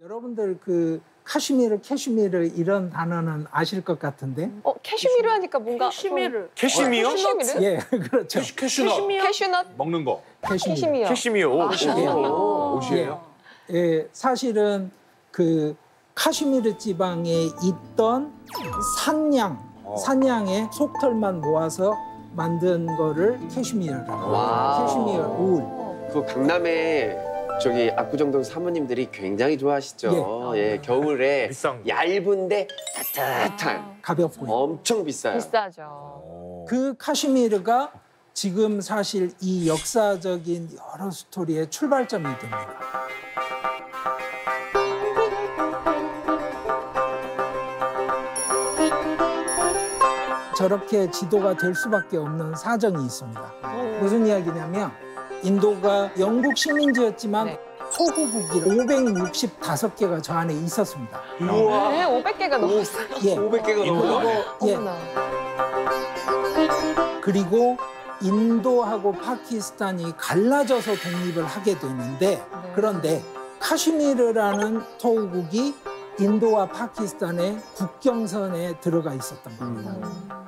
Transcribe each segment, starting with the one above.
여러분들 그 캐슈미르 이런 단어는 아실 것 같은데. 캐슈미르 하니까 뭔가 캐시미르. 캐시미어? 캐슈미르? 예, 그렇죠. 캐슈넛. 캐슈넛? 먹는 거. 캐슈미르. 캐시미어. 캐시미어. 옷이에요? 예, 사실은 그 카슈미르 지방에 있던 산양의 속털만 모아서 만든 거를 캐슈미르라고 해요. 캐슈미르 울. 그 강남에 저기 압구정동 사모님들이 굉장히 좋아하시죠. 예, 겨울에 비싼 거. 얇은데 따뜻한 가볍고 엄청 비싸요. 비싸죠. 그 카슈미르가 지금 사실 이 역사적인 여러 스토리의 출발점이 됩니다. 저렇게 지도가 될 수밖에 없는 사정이 있습니다. 무슨 이야기냐면 인도가 영국 식민지였지만 네. 토후국이 565개가 저 안에 있었습니다. 우와. 네, 500개가 넘었어요. 예. 500개가 넘어요? 예. 어머나. 그리고 인도하고 파키스탄이 갈라져서 독립을 하게 되는데 그런데 카슈미르라는 토후국이 인도와 파키스탄의 국경선에 들어가 있었던 겁니다.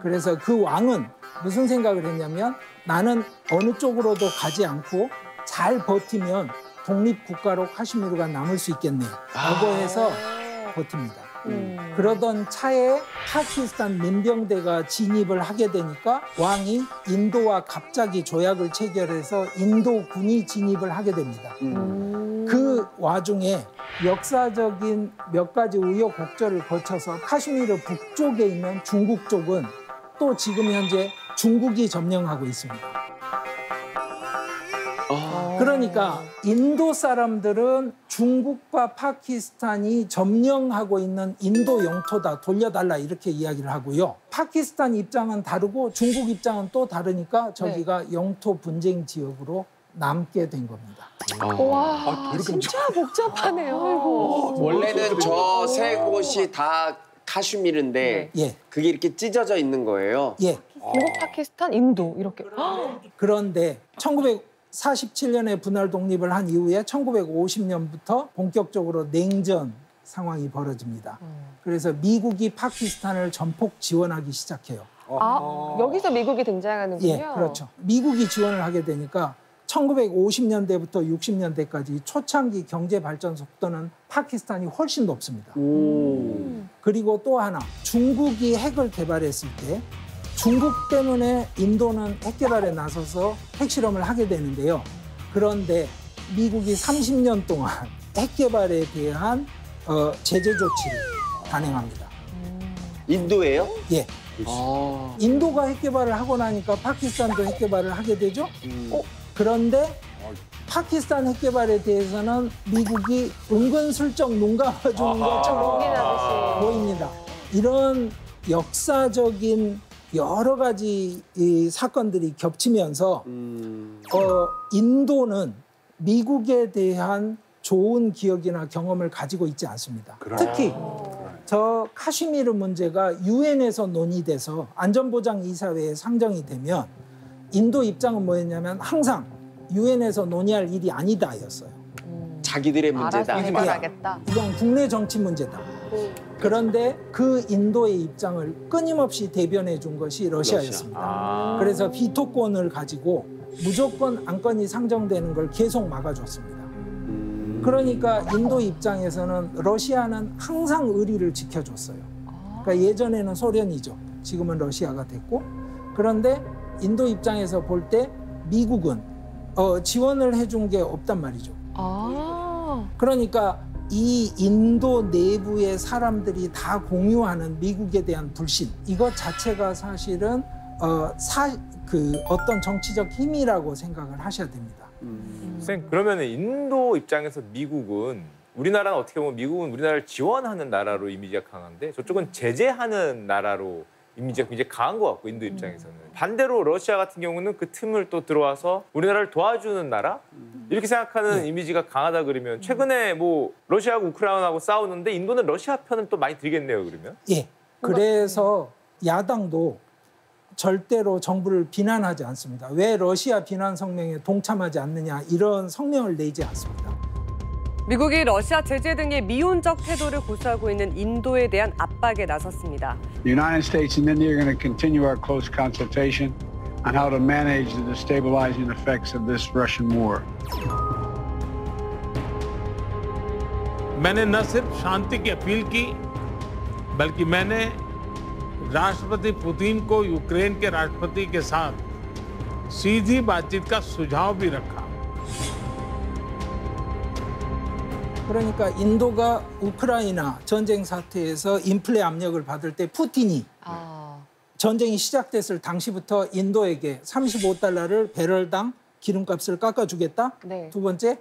그래서 그 왕은 무슨 생각을 했냐면 나는 어느 쪽으로도 가지 않고 잘 버티면 독립국가로 카슈미르가 남을 수 있겠네 라고 해서 버팁니다. 그러던 차에 파키스탄 민병대가 진입을 하게 되니까 왕이 인도와 갑자기 조약을 체결해서 인도군이 진입을 하게 됩니다. 그 와중에 역사적인 몇 가지 우여곡절을 거쳐서 카슈미르 북쪽에 있는 중국 쪽은 또 지금 현재 중국이 점령하고 있습니다. 그러니까 인도 사람들은 중국과 파키스탄이 점령하고 있는 인도 영토다 돌려달라 이렇게 이야기를 하고요. 파키스탄 입장은 다르고 중국 입장은 또 다르니까 저기가 영토 분쟁 지역으로 남게 된 겁니다. 와, 진짜 복잡하네요. 아이고. 원래는 저 세 곳이 다 카슈미르인데 예, 그게 이렇게 찢어져 있는 거예요. 예. 중국, 파키스탄, 인도 이렇게. 그런데 1947년에 분할 독립을 한 이후에 1950년부터 본격적으로 냉전 상황이 벌어집니다. 그래서 미국이 파키스탄을 전폭 지원하기 시작해요. 여기서 미국이 등장하는군요. 예, 그렇죠. 미국이 지원을 하게 되니까 1950년대부터 60년대까지 초창기 경제 발전 속도는 파키스탄이 훨씬 높습니다. 그리고 또 하나, 중국이 핵을 개발했을 때 중국 때문에 인도는 핵 개발에 나서서 핵실험을 하게 되는데요. 그런데 미국이 30년 동안 핵 개발에 대한 제재 조치를 단행합니다. 인도예요? 예. 인도가 핵 개발을 하고 나니까 파키스탄도 핵 개발을 하게 되죠. 그런데 파키스탄 핵 개발에 대해서는 미국이 은근슬쩍 눈 감아주는 것처럼 보입니다. 이런 역사적인 여러 가지 이 사건들이 겹치면서 인도는 미국에 대한 좋은 기억이나 경험을 가지고 있지 않습니다. 특히 저 카슈미르 문제가 유엔에서 논의돼서 안전보장이사회에 상정이 되면 인도 입장은 뭐였냐면 항상 유엔에서 논의할 일이 아니다였어요. 자기들의 문제다. 알아서 해결하겠다. 이건 국내 정치 문제다. 그런데 그 인도의 입장을 끊임없이 대변해 준 것이 러시아였습니다. 그래서 비토권을 가지고 무조건 안건이 상정되는 걸 계속 막아줬습니다. 그러니까 인도 입장에서는 러시아는 항상 의리를 지켜줬어요. 그러니까 예전에는 소련이죠. 지금은 러시아가 됐고. 그런데 인도 입장에서 볼 때 미국은 지원을 해준 게 없단 말이죠. 그러니까 이 인도 내부의 사람들이 다 공유하는 미국에 대한 불신, 이것 자체가 사실은 어떤 정치적 힘이라고 생각을 하셔야 됩니다. 선생님, 그러면 인도 입장에서 미국은 우리나라는 어떻게 보면 미국은 우리나라를 지원하는 나라로 이미지가 강한데 저쪽은 제재하는 나라로 이미지가 굉장히 강한 것 같고 인도 입장에서는 반대로 러시아 같은 경우는 그 틈을 또 들어와서 우리나라를 도와주는 나라 이렇게 생각하는 이미지가 강하다 그러면 최근에 뭐 러시아하고 우크라이나하고 싸우는데 인도는 러시아 편을 또 많이 들겠네요 그러면. 예. 그래서 야당도 절대로 정부를 비난하지 않습니다. 왜 러시아 비난 성명에 동참하지 않느냐 이런 성명을 내지 않습니다. 미국이 러시아 제재 등의 미온적 태도를 고수하고 있는 인도에 대한 압박에 나섰습니다. The United States and India are going to continue our close consultation on how to manage the destabilizing effects of this Russian war. मैंने न सिर्फ शांति की अपील की, बल्कि मैंने राष्ट्रपति पुतिन को यूक्रेन के राष्ट्रपति के साथ सीधी बातचीत का सुझाव भी रखा। 그러니까 인도가 우크라이나 전쟁 사태에서 인플레 압력을 받을 때 푸틴이 전쟁이 시작됐을 당시부터 인도에게 35달러를 배럴당 기름값을 깎아주겠다. 네. 두 번째,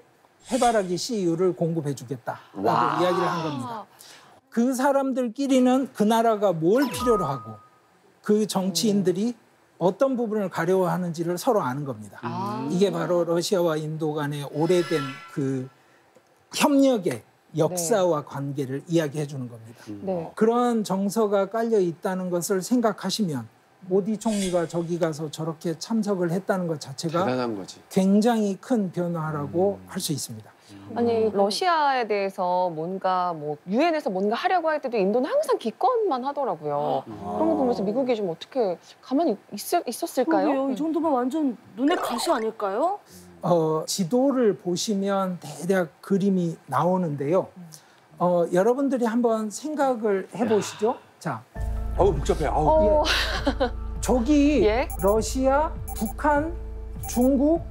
해바라기 CU를 공급해주겠다라고 이야기를 한 겁니다. 그 사람들끼리는 그 나라가 뭘 필요로 하고 그 정치인들이 어떤 부분을 가려워하는지를 서로 아는 겁니다. 이게 바로 러시아와 인도 간의 오래된 그 협력의 역사와 관계를 이야기해 주는 겁니다. 네. 그런 정서가 깔려 있다는 것을 생각하시면 모디 총리가 저기 가서 저렇게 참석을 했다는 것 자체가 대단한 거지. 굉장히 큰 변화라고 할 수 있습니다. 아니 러시아에 대해서 뭔가 뭐 유엔에서 뭔가 하려고 할 때도 인도는 항상 기권만 하더라고요. 그런 거 보면서 미국이 좀 어떻게 가만히 있었을까요? 그러게요. 이 정도면 완전 눈에 가시 아닐까요? 지도를 보시면 대략 그림이 나오는데요. 여러분들이 한번 생각을 해보시죠. 자, 아우 복잡해. 아우. 저기 예? 러시아, 북한, 중국,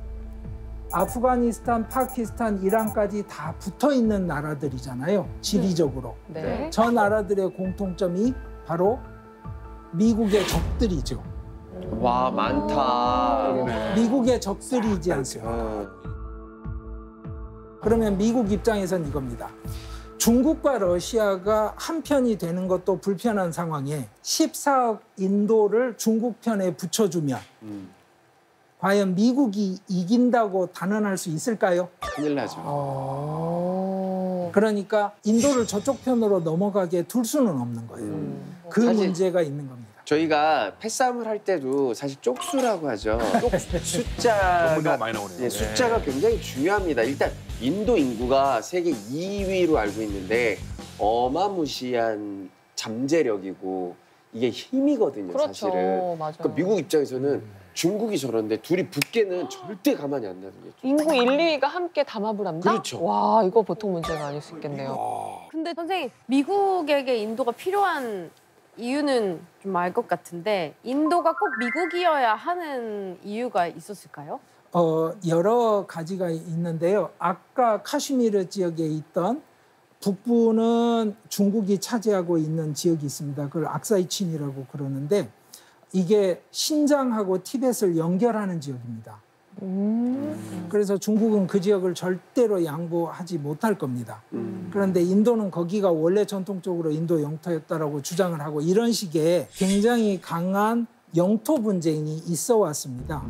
아프가니스탄, 파키스탄, 이란까지 다 붙어 있는 나라들이잖아요. 지리적으로. 네. 저 나라들의 공통점이 바로 미국의 적들이죠. 와, 많다. 미국의 적들이지 않습니까? 그러면 미국 입장에선 이겁니다. 중국과 러시아가 한편이 되는 것도 불편한 상황에 14억 인도를 중국 편에 붙여주면 과연 미국이 이긴다고 단언할 수 있을까요? 큰일 나죠. 그러니까 인도를 저쪽 편으로 넘어가게 둘 수는 없는 거예요. 그 사실 문제가 있는 겁니다. 저희가 패싸움을 할 때도 사실 쪽수라고 하죠. 숫자가 많이 나오네요. 예, 숫자가 굉장히 중요합니다. 일단 인도 인구가 세계 2위로 알고 있는데 어마무시한 잠재력이고 이게 힘이거든요, 그렇죠. 사실은. 맞아요. 그러니까 미국 입장에서는 중국이 저런데 둘이 붙게는 절대 가만히 안 놔두겠죠. 인구 1, 2위가 함께 담합을 한다? 그렇죠. 와, 이거 보통 문제가 아닐 수 있겠네요. 근데 선생님, 미국에게 인도가 필요한 이유는 좀 알 것 같은데 인도가 꼭 미국이어야 하는 이유가 있었을까요? 여러 가지가 있는데요. 아까 카슈미르 지역에 있던 북부는 중국이 차지하고 있는 지역이 있습니다. 그걸 악사이친이라고 그러는데 이게 신장하고 티벳을 연결하는 지역입니다. 그래서 중국은 그 지역을 절대로 양보하지 못할 겁니다. 그런데 인도는 거기가 원래 전통적으로 인도 영토였다라고 주장을 하고 이런 식의 굉장히 강한 영토 분쟁이 있어 왔습니다.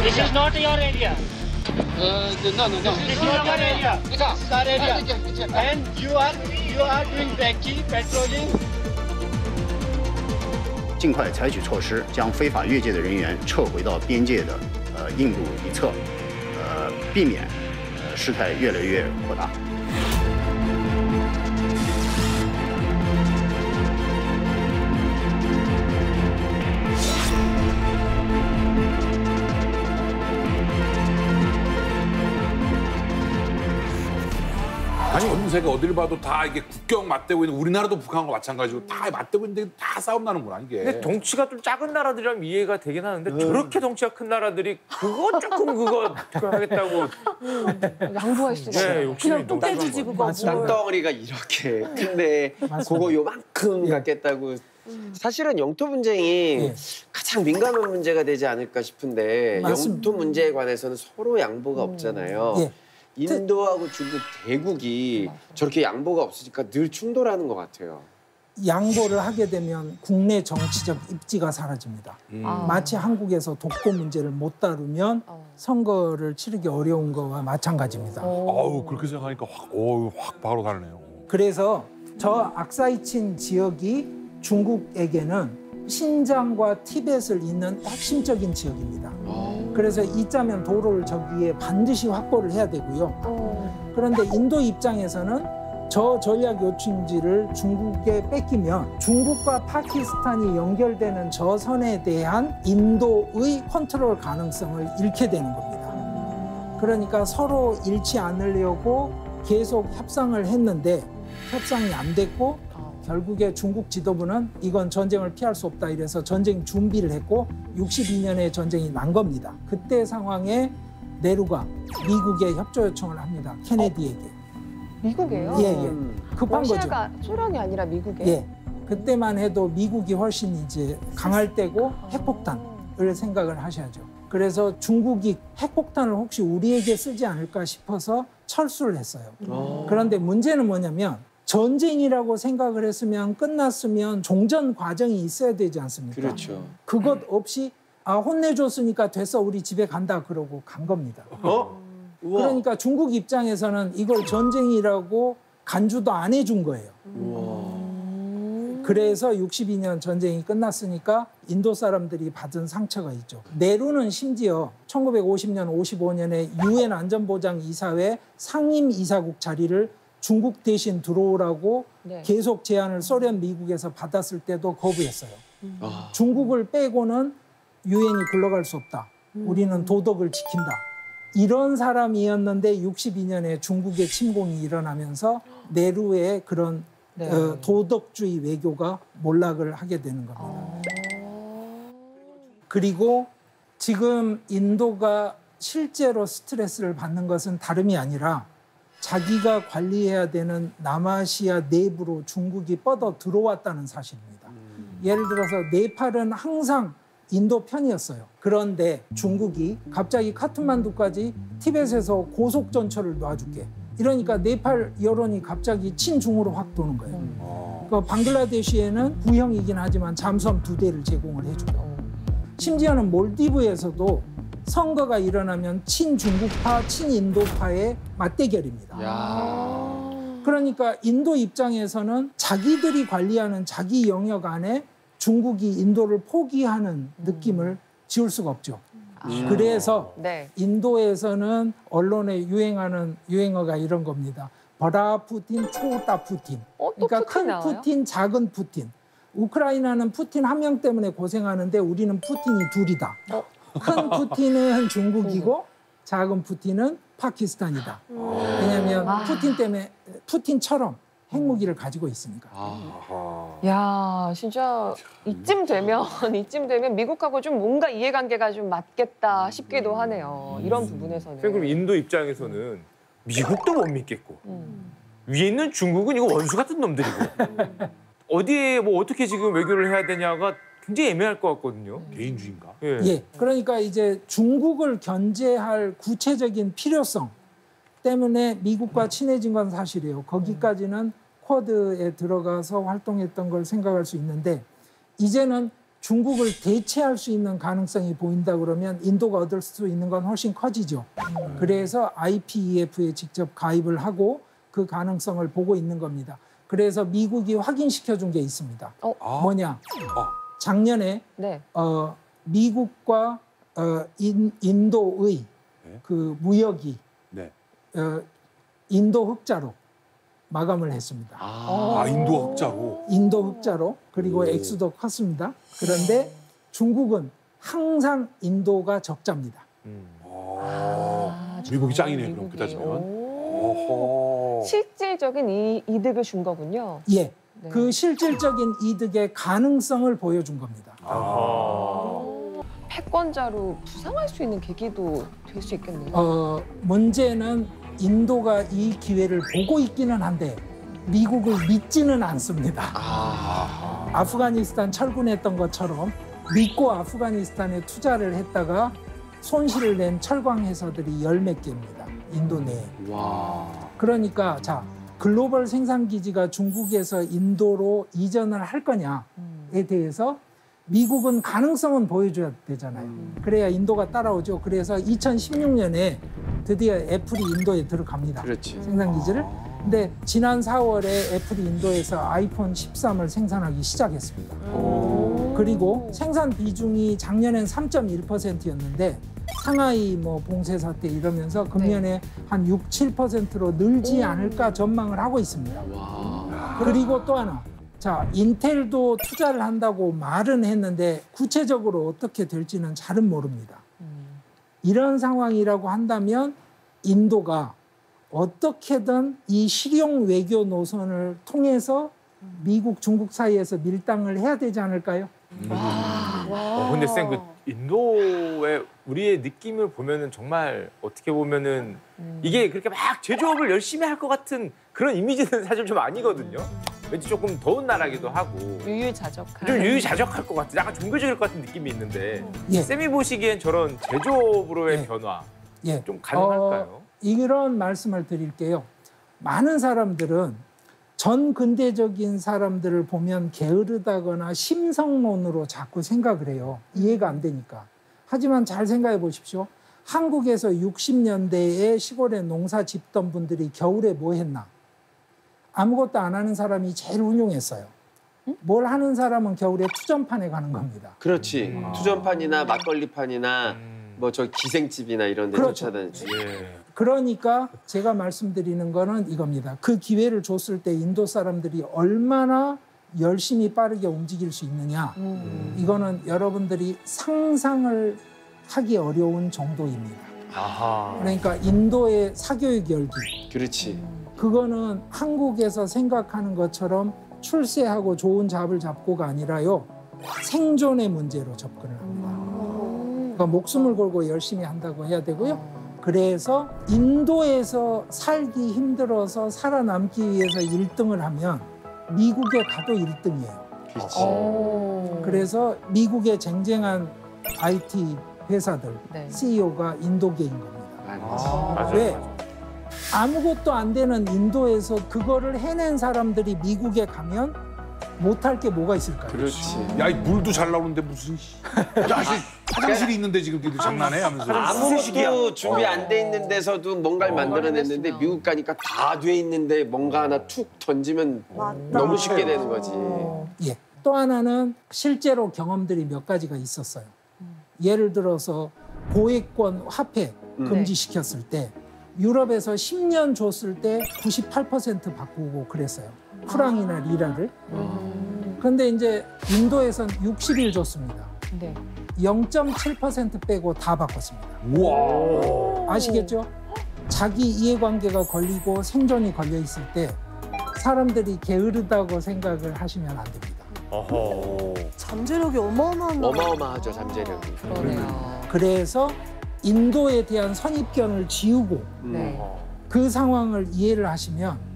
This is not your area. No. This is not your area. This is our area. And you are doing recce, patrolling. 尽快采取措施，将非法越界的人员撤回到边界的印度一侧，避免事态越来越扩大。 아니 세계 어딜 봐도 다 이게 국경 맞대고 있는 우리나라도 북한과 마찬가지고 다 맞대고 있는데 다 싸움 나는구나 이게. 근데 덩치가 좀 작은 나라들이라면 이해가 되긴 하는데 저렇게 덩치가 큰 나라들이 그거 조금 그거 하겠다고 양보할 수가 없어요. 그냥 또 빼주지 그거. 땅덩어리가 이렇게 큰데 그거 요만큼 갖겠다고. 사실은 영토 분쟁이 가장 민감한 문제가 되지 않을까 싶은데 영토 문제에 관해서는 서로 양보가 없잖아요. 인도하고 중국 대국이 저렇게 양보가 없으니까 늘 충돌하는 것 같아요. 양보를 하게 되면 국내 정치적 입지가 사라집니다. 마치 한국에서 독도 문제를 못 다루면 선거를 치르기 어려운 거와 마찬가지입니다. 아우 그렇게 생각하니까 확 바로 다르네요. 그래서 저 악사이친 지역이 중국에게는 신장과 티벳을 잇는 핵심적인 지역입니다. 그래서 이자면 도로를 저기에 반드시 확보를 해야 되고요. 그런데 인도 입장에서는 저 전략 요충지를 중국에 뺏기면 중국과 파키스탄이 연결되는 저 선에 대한 인도의 컨트롤 가능성을 잃게 되는 겁니다. 그러니까 서로 잃지 않으려고 계속 협상을 했는데 협상이 안 됐고 결국에 중국 지도부는 이건 전쟁을 피할 수 없다 이래서 전쟁 준비를 했고 62년에 전쟁이 난 겁니다. 그때 상황에 네루가 미국에 협조 요청을 합니다. 케네디에게. 미국에요? 예. 급한 러시아가 거죠. 소련이 아니라 미국에. 예. 그때만 해도 미국이 훨씬 이제 강할 때고 핵폭탄을 생각을 하셔야죠. 그래서 중국이 핵폭탄을 혹시 우리에게 쓰지 않을까 싶어서 철수를 했어요. 그런데 문제는 뭐냐면 전쟁이라고 생각을 했으면 끝났으면 종전 과정이 있어야 되지 않습니까? 그렇죠. 그것 없이 혼내줬으니까 됐어 우리 집에 간다 그러고 간 겁니다. 그러니까 중국 입장에서는 이걸 전쟁이라고 간주도 안 해준 거예요. 그래서 62년 전쟁이 끝났으니까 인도 사람들이 받은 상처가 있죠. 네루는 심지어 1950년, 55년에 유엔 안전보장이사회 상임이사국 자리를 중국 대신 들어오라고 계속 제안을 소련, 미국에서 받았을 때도 거부했어요. 중국을 빼고는 유엔이 굴러갈 수 없다. 우리는 도덕을 지킨다. 이런 사람이었는데 62년에 중국의 침공이 일어나면서 네루의 그런 도덕주의 외교가 몰락을 하게 되는 겁니다. 그리고 지금 인도가 실제로 스트레스를 받는 것은 다름이 아니라 자기가 관리해야 되는 남아시아 내부로 중국이 뻗어 들어왔다는 사실입니다. 예를 들어서 네팔은 항상 인도 편이었어요. 그런데 중국이 갑자기 카트만두까지 티벳에서 고속전철을 놔줄게. 이러니까 네팔 여론이 갑자기 친중으로 확 도는 거예요. 그 방글라데시에는 구형이긴 하지만 잠수함 2대를 제공을 해주고 심지어는 몰디브에서도 선거가 일어나면 친중국파, 친인도파의 맞대결입니다. 그러니까 인도 입장에서는 자기들이 관리하는 자기 영역 안에 중국이 인도를 포기하는 느낌을 지울 수가 없죠. 그래서 인도에서는 언론에 유행하는 유행어가 이런 겁니다. 버라 푸틴, 초다 푸틴. 그러니까 큰 푸틴, 작은 푸틴. 우크라이나는 푸틴 한 명 때문에 고생하는데 우리는 푸틴이 둘이다. 큰 푸틴은 중국이고 작은 푸틴은 파키스탄이다. 왜냐하면 푸틴 때문에 푸틴처럼 핵무기를 가지고 있으니까. 야, 진짜 이쯤 되면 미국하고 좀 뭔가 이해관계가 좀 맞겠다 싶기도 하네요. 이런 부분에서는. 그럼 인도 입장에서는 미국도 못 믿겠고 위에 있는 중국은 이거 원수 같은 놈들이고 어디에 뭐 어떻게 지금 외교를 해야 되냐가 굉장히 애매할 것 같거든요. 개인주의인가? 예. 그러니까 이제 중국을 견제할 구체적인 필요성 때문에 미국과 친해진 건 사실이에요. 거기까지는 쿼드에 들어가서 활동했던 걸 생각할 수 있는데 이제는 중국을 대체할 수 있는 가능성이 보인다 그러면 인도가 얻을 수 있는 건 훨씬 커지죠. 그래서 IPEF에 직접 가입을 하고 그 가능성을 보고 있는 겁니다. 그래서 미국이 확인시켜준 게 있습니다. 뭐냐? 작년에 미국과 인도의 그 무역이 인도 흑자로 마감을 했습니다. 인도 흑자로? 인도 흑자로. 그리고 액수도 컸습니다. 그런데 중국은 항상 인도가 적자입니다. 미국이 짱이네요, 그럼 그 따지면. 실질적인 이득을 준 거군요. 예. 네. 그 실질적인 이득의 가능성을 보여준 겁니다. 패권자로 부상할 수 있는 계기도 될 수 있겠네요. 문제는 인도가 이 기회를 보고 있기는 한데 미국을 믿지는 않습니다. 아프가니스탄 철군했던 것처럼 믿고 아프가니스탄에 투자를 했다가 손실을 낸 철강 회사들이 열 몇 개입니다. 인도 내에. 그러니까 자 글로벌 생산 기지가 중국에서 인도로 이전을 할 거냐에 대해서 미국은 가능성은 보여줘야 되잖아요. 그래야 인도가 따라오죠. 그래서 2016년에 드디어 애플이 인도에 들어갑니다. 그렇지. 생산 기지를. 근데 지난 4월에 애플이 인도에서 아이폰 13을 생산하기 시작했습니다. 그리고 생산 비중이 작년엔 3.1%였는데 상하이 뭐 봉쇄 사태 이러면서 금년에 한 6, 7%로 늘지 않을까 전망을 하고 있습니다. 그리고 또 하나. 자, 인텔도 투자를 한다고 말은 했는데 구체적으로 어떻게 될지는 잘은 모릅니다. 이런 상황이라고 한다면 인도가 어떻게든 이 실용 외교 노선을 통해서 미국, 중국 사이에서 밀당을 해야 되지 않을까요? 근데 쌤, 그 인도의 우리의 느낌을 보면은 정말 어떻게 보면은 이게 그렇게 막 제조업을 열심히 할 것 같은 그런 이미지는 사실 좀 아니거든요. 왠지 조금 더운 나라기도 하고 유유자적한. 좀 유유자적할 것 같아. 약간 종교적일 것 같은 느낌이 있는데 예. 쌤이 보시기엔 저런 제조업으로의 변화 좀 가능할까요? 이런 말씀을 드릴게요. 많은 사람들은 전 근대적인 사람들을 보면 게으르다거나 심성론으로 자꾸 생각을 해요. 이해가 안 되니까. 하지만 잘 생각해 보십시오. 한국에서 60년대에 시골에 농사 짓던 분들이 겨울에 뭐 했나? 아무것도 안 하는 사람이 제일 훌륭했어요. 뭘 하는 사람은 겨울에 투전판에 가는 겁니다. 그렇지. 투전판이나 막걸리판이나 뭐 저 기생집이나 이런 데 그렇죠. 쫓아다니지. 그러니까 제가 말씀드리는 거는 이겁니다. 그 기회를 줬을 때 인도 사람들이 얼마나 열심히 빠르게 움직일 수 있느냐. 이거는 여러분들이 상상을 하기 어려운 정도입니다. 그러니까 인도의 사교육 열기. 그렇지. 그거는 한국에서 생각하는 것처럼 출세하고 좋은 잡을 잡고가 아니라요. 생존의 문제로 접근을 합니다. 그러니까 목숨을 걸고 열심히 한다고 해야 되고요. 그래서 인도에서 살기 힘들어서 살아남기 위해서 1등을 하면 미국에 가도 1등이에요. 그렇지. 그래서 미국에 쟁쟁한 IT 회사들 CEO가 인도계인 겁니다. 왜? 아무것도 안 되는 인도에서 그거를 해낸 사람들이 미국에 가면 못할 게 뭐가 있을까요? 그렇지. 야, 이 물도 잘 나오는데 무슨 야, 화장실이 있는데 지금 니들 장난해 하면서. 아무것도 준비 안 돼 있는 데서도 뭔가를 만들어냈는데 미국 가니까 다 돼 있는데 뭔가 하나 툭 던지면 너무 쉽게 되는 거지. 예. 또 하나는 실제로 경험들이 몇 가지가 있었어요. 예를 들어서 고액권 화폐 금지시켰을 때 유럽에서 10년 줬을 때 98% 바꾸고 그랬어요. 프랑이나 리라를. 그런데 이제 인도에선 60일 줬습니다. 0.7% 빼고 다 바꿨습니다. 우와. 아시겠죠? 자기 이해관계가 걸리고 생존이 걸려 있을 때 사람들이 게으르다고 생각을 하시면 안 됩니다. 잠재력이 어마어마하죠, 잠재력이. 그래서 인도에 대한 선입견을 지우고 그 상황을 이해를 하시면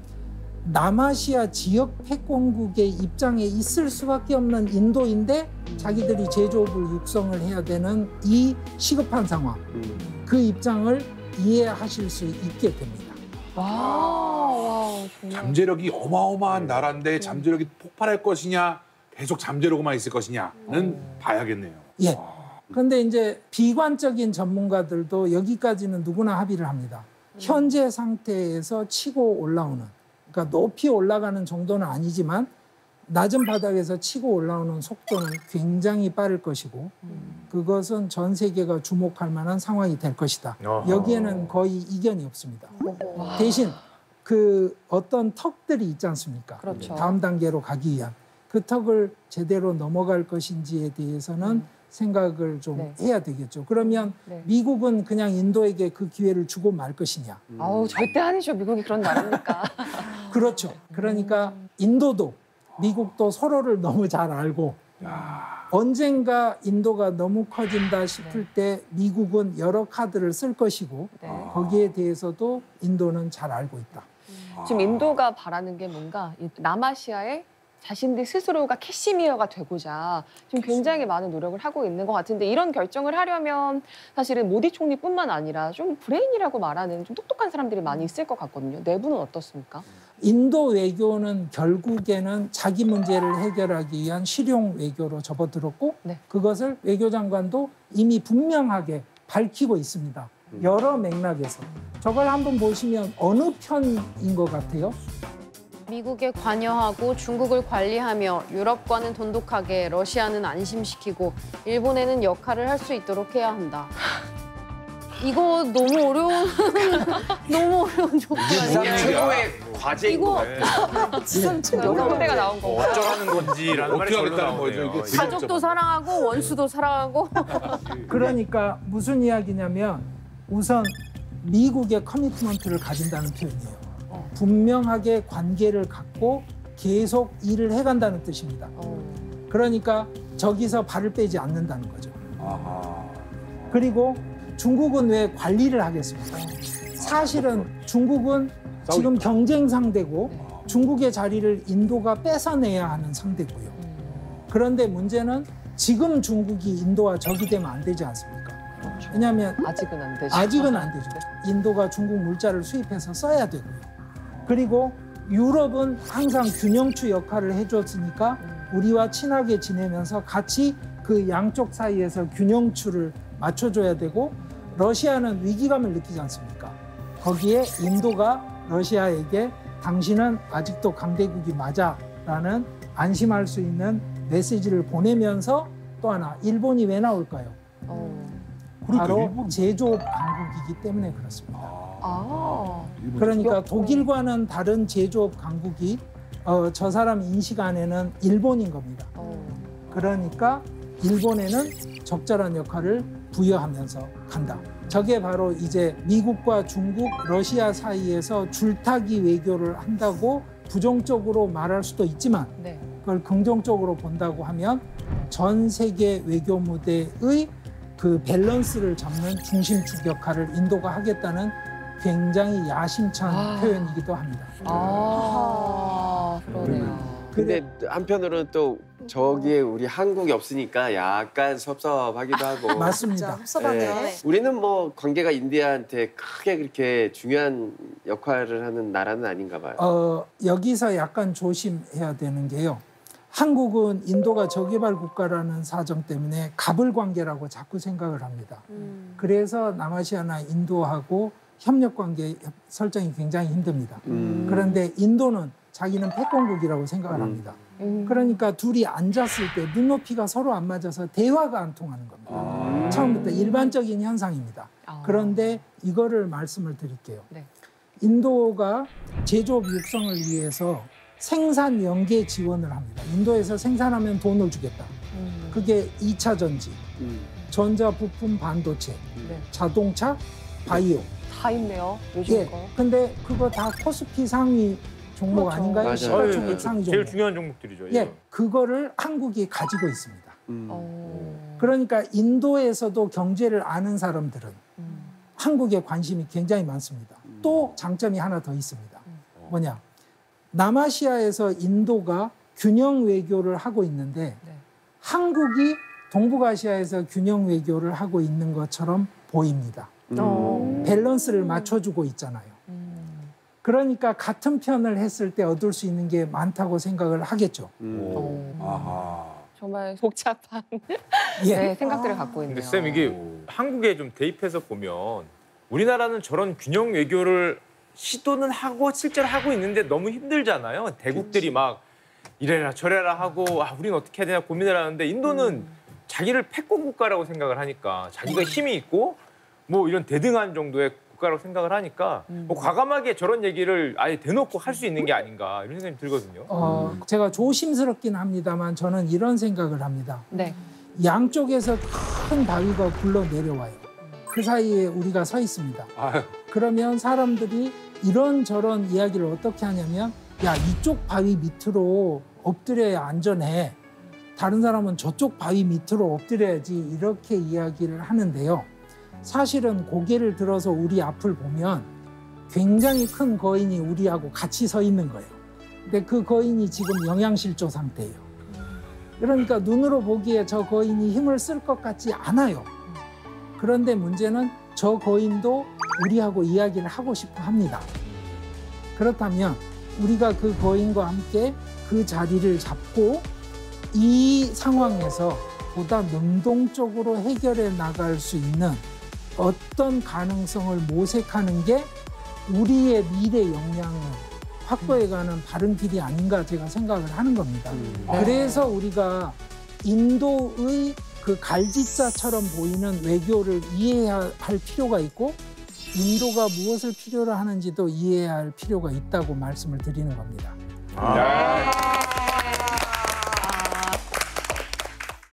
남아시아 지역 패권국의 입장에 있을 수밖에 없는 인도인데 자기들이 제조업을 육성을 해야 되는 이 시급한 상황, 그 입장을 이해하실 수 있게 됩니다. 잠재력이 어마어마한 나라인데 잠재력이 폭발할 것이냐 계속 잠재력만 있을 것이냐는 봐야겠네요. 예. 그런데 이제 비관적인 전문가들도 여기까지는 누구나 합의를 합니다. 현재 상태에서 치고 올라오는, 그러니까 높이 올라가는 정도는 아니지만 낮은 바닥에서 치고 올라오는 속도는 굉장히 빠를 것이고 그것은 전 세계가 주목할 만한 상황이 될 것이다. 여기에는 거의 이견이 없습니다. 대신 그 어떤 턱들이 있지 않습니까? 그렇죠. 다음 단계로 가기 위한 그 턱을 제대로 넘어갈 것인지에 대해서는 생각을 좀 네. 해야 되겠죠. 그러면 네. 미국은 그냥 인도에게 그 기회를 주고 말 것이냐. 아우 절대 아니죠. 미국이 그런 나라니까. 그렇죠. 그러니까 인도도 미국도 서로를 너무 잘 알고 언젠가 인도가 너무 커진다 싶을 때 미국은 여러 카드를 쓸 것이고 거기에 대해서도 인도는 잘 알고 있다. 지금 인도가 바라는 게 뭔가 이 남아시아의 자신들 스스로가 캐시미어가 되고자 지금 굉장히 많은 노력을 하고 있는 것 같은데 이런 결정을 하려면 사실은 모디 총리뿐만 아니라 좀 브레인이라고 말하는 좀 똑똑한 사람들이 많이 있을 것 같거든요. 내부는 어떻습니까? 인도 외교는 결국에는 자기 문제를 해결하기 위한 실용 외교로 접어들었고 그것을 외교장관도 이미 분명하게 밝히고 있습니다. 여러 맥락에서. 저걸 한번 보시면 어느 편인 것 같아요? 미국에 관여하고 중국을 관리하며 유럽과는 돈독하게 러시아는 안심시키고 일본에는 역할을 할 수 있도록 해야 한다. 이거 너무 어려운 너무 어려운 조건 아니에요? 최고의 과제인 거 같아요. 연구대가 나온 거. 어쩌라는 건지라는 말이 절로 나오네요. 가족도 사랑하고 원수도 사랑하고. 그러니까 무슨 이야기냐면 우선 미국의 커미트먼트를 가진다는 표현이에요. 분명하게 관계를 갖고 계속 일을 해간다는 뜻입니다. 그러니까 저기서 발을 빼지 않는다는 거죠. 그리고 중국은 왜 관리를 하겠습니까? 사실은 중국은 지금 경쟁 상대고 중국의 자리를 인도가 뺏어내야 하는 상대고요. 그런데 문제는 지금 중국이 인도와 적이 되면 안 되지 않습니까? 왜냐하면 아직은 안 되죠. 아직은 안 되죠. 인도가 중국 물자를 수입해서 써야 되고요. 그리고 유럽은 항상 균형추 역할을 해줬으니까 우리와 친하게 지내면서 같이 그 양쪽 사이에서 균형추를 맞춰줘야 되고 러시아는 위기감을 느끼지 않습니까? 거기에 인도가 러시아에게 당신은 아직도 강대국이 맞아라는 안심할 수 있는 메시지를 보내면서 또 하나 일본이 왜 나올까요? 바로 제조업 강국이기 때문에 그렇습니다. 그러니까 독일과는 다른 제조업 강국이 저 사람 인식 안에는 일본인 겁니다. 그러니까 일본에는 적절한 역할을 부여하면서 간다. 저게 바로 이제 미국과 중국, 러시아 사이에서 줄타기 외교를 한다고 부정적으로 말할 수도 있지만 그걸 긍정적으로 본다고 하면 전 세계 외교 무대의 그 밸런스를 잡는 중심축 역할을 인도가 하겠다는 굉장히 야심찬 표현이기도 합니다. 그러네요. 근데 한편으로는 또 저기에 우리 한국이 없으니까 약간 섭섭하기도 하고. 맞습니다. 섭섭하네요. 우리는 뭐 관계가 인디아한테 크게 그렇게 중요한 역할을 하는 나라는 아닌가 봐요. 여기서 약간 조심해야 되는 게요. 한국은 인도가 저개발 국가라는 사정 때문에 갑을 관계라고 자꾸 생각을 합니다. 그래서 남아시아나 인도하고 협력 관계 설정이 굉장히 힘듭니다. 그런데 인도는 자기는 패권국이라고 생각을 합니다. 그러니까 둘이 앉았을 때 눈높이가 서로 안 맞아서 대화가 안 통하는 겁니다. 처음부터 일반적인 현상입니다. 그런데 이거를 말씀을 드릴게요. 인도가 제조업 육성을 위해서 생산 연계 지원을 합니다. 인도에서 생산하면 돈을 주겠다. 그게 2차 전지, 전자 부품 반도체, 자동차, 바이오. 다 있네요. 요즘 거. 근데 그거 다 코스피 상위 종목 그렇죠. 아닌가요? 시가총액 상위 종목. 제일 중요한 종목들이죠. 그거를 한국이 가지고 있습니다. 그러니까 인도에서도 경제를 아는 사람들은 한국에 관심이 굉장히 많습니다. 또 장점이 하나 더 있습니다. 뭐냐? 남아시아에서 인도가 균형 외교를 하고 있는데 한국이 동북아시아에서 균형 외교를 하고 있는 것처럼 보입니다. 밸런스를 맞춰주고 있잖아요. 그러니까 같은 편을 했을 때 얻을 수 있는 게 많다고 생각을 하겠죠. 정말 복잡한 생각들을 갖고 있네요. 근데 쌤 이게 한국에 좀 대입해서 보면 우리나라는 저런 균형 외교를 시도는 하고 실제로 하고 있는데 너무 힘들잖아요. 대국들이 막 이래라 저래라 하고 우리는 어떻게 해야 되나 고민을 하는데 인도는 자기를 패권 국가라고 생각을 하니까 자기가 힘이 있고 뭐 이런 대등한 정도의 국가라고 생각을 하니까 뭐 과감하게 저런 얘기를 아예 대놓고 할 수 있는 게 아닌가 이런 생각이 들거든요. 제가 조심스럽긴 합니다만 저는 이런 생각을 합니다. 양쪽에서 큰 바위가 굴러 내려와요. 그 사이에 우리가 서 있습니다. 아유. 그러면 사람들이 이런저런 이야기를 어떻게 하냐면 야, 이쪽 바위 밑으로 엎드려야 안전해. 다른 사람은 저쪽 바위 밑으로 엎드려야지 이렇게 이야기를 하는데요. 사실은 고개를 들어서 우리 앞을 보면 굉장히 큰 거인이 우리하고 같이 서 있는 거예요. 근데 그 거인이 지금 영양실조 상태예요. 그러니까 눈으로 보기에 저 거인이 힘을 쓸 것 같지 않아요. 그런데 문제는 저 거인도 우리하고 이야기를 하고 싶어 합니다. 그렇다면 우리가 그 거인과 함께 그 자리를 잡고 이 상황에서 보다 능동적으로 해결해 나갈 수 있는 어떤 가능성을 모색하는 게 우리의 미래 역량을 확보해가는 바른 길이 아닌가 제가 생각을 하는 겁니다. 그래서 우리가 인도의 그 갈지자처럼 보이는 외교를 이해해야 할 필요가 있고 인도가 무엇을 필요로 하는지도 이해해야 할 필요가 있다고 말씀을 드리는 겁니다.